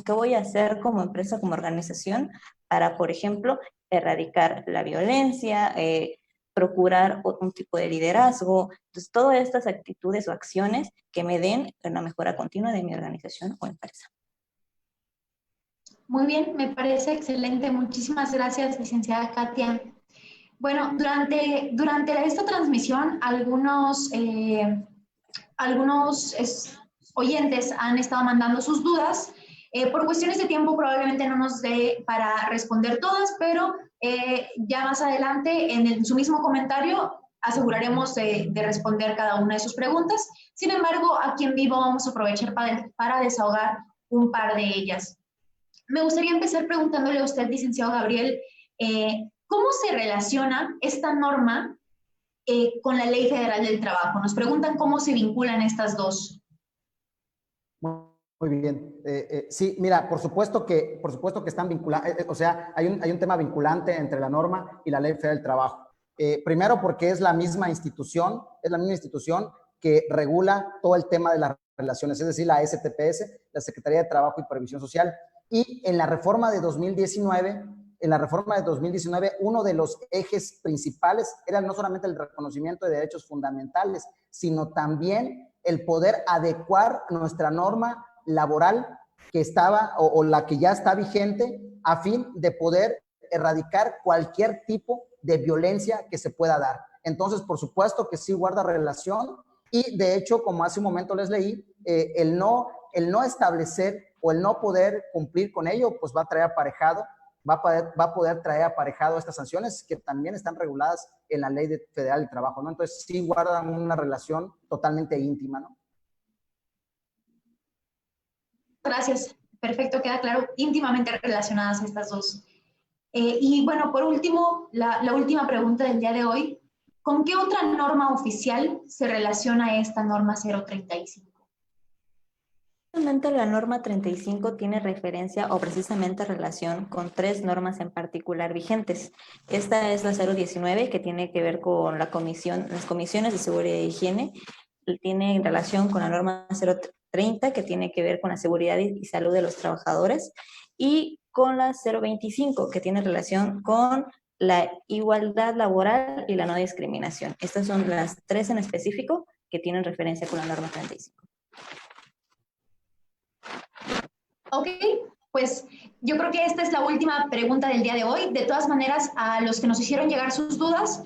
qué voy a hacer como empresa, como organización, para, por ejemplo, erradicar la violencia, procurar un tipo de liderazgo. Entonces, todas estas actitudes o acciones que me den una mejora continua de mi organización o empresa. Muy bien, me parece excelente. Muchísimas gracias, licenciada Katia. Bueno, durante esta transmisión, algunos oyentes han estado mandando sus dudas. Por cuestiones de tiempo probablemente no nos dé para responder todas, pero ya más adelante en su mismo comentario aseguraremos de responder cada una de sus preguntas. Sin embargo, aquí en vivo vamos a aprovechar para desahogar un par de ellas. Me gustaría empezar preguntándole a usted, licenciado Gabriel, ¿cómo se relaciona esta norma con la Ley Federal del Trabajo? Nos preguntan cómo se vinculan estas dos. Muy bien. Sí, mira, por supuesto que están vinculados, o sea, hay un tema vinculante entre la norma y la Ley Federal del Trabajo. Primero porque es la misma institución que regula todo el tema de las relaciones, es decir, la STPS, la Secretaría de Trabajo y Previsión Social. Y en la reforma de 2019, uno de los ejes principales era no solamente el reconocimiento de derechos fundamentales, sino también el poder adecuar nuestra norma laboral que estaba o la que ya está vigente a fin de poder erradicar cualquier tipo de violencia que se pueda dar. Entonces, por supuesto que sí guarda relación y de hecho, como hace un momento les leí, el no establecer o el no poder cumplir con ello, pues va a traer aparejado, va a poder traer aparejado estas sanciones que también están reguladas en la Ley Federal del Trabajo, ¿no? Entonces sí guardan una relación totalmente íntima, ¿no? Gracias. Perfecto, queda claro, íntimamente relacionadas estas dos. Y bueno, por último, la última pregunta del día de hoy. ¿Con qué otra norma oficial se relaciona esta norma 035? Realmente la norma 35 tiene referencia o precisamente relación con 3 normas en particular vigentes. Esta es la 019, que tiene que ver con las comisiones de seguridad e higiene. Tiene relación con la norma 030, que tiene que ver con la seguridad y salud de los trabajadores. Y con la 025, que tiene relación con la igualdad laboral y la no discriminación. Estas son las 3 en específico que tienen referencia con la norma 35. Ok, pues yo creo que esta es la última pregunta del día de hoy. De todas maneras, a los que nos hicieron llegar sus dudas,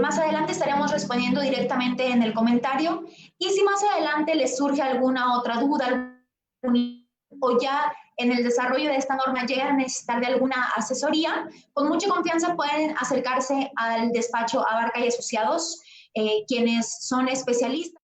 más adelante estaremos respondiendo directamente en el comentario. Y si más adelante les surge alguna otra duda o ya en el desarrollo de esta norma llegan a necesitar de alguna asesoría, con mucha confianza pueden acercarse al despacho Abarca y Asociados, quienes son especialistas.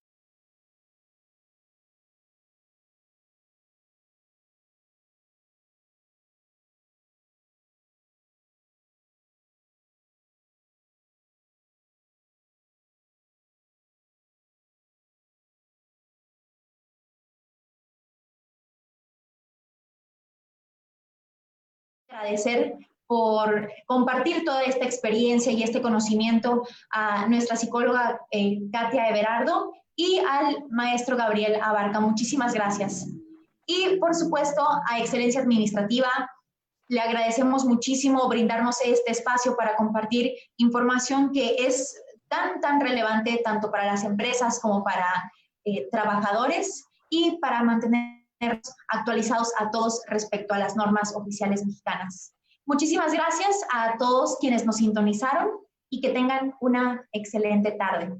Agradecer por compartir toda esta experiencia y este conocimiento a nuestra psicóloga Katia Everardo y al maestro Gabriel Abarca. Muchísimas gracias. Y por supuesto a Excelencia Administrativa, le agradecemos muchísimo brindarnos este espacio para compartir información que es tan relevante tanto para las empresas como para trabajadores y para mantener actualizados a todos respecto a las normas oficiales mexicanas. Muchísimas gracias a todos quienes nos sintonizaron y que tengan una excelente tarde.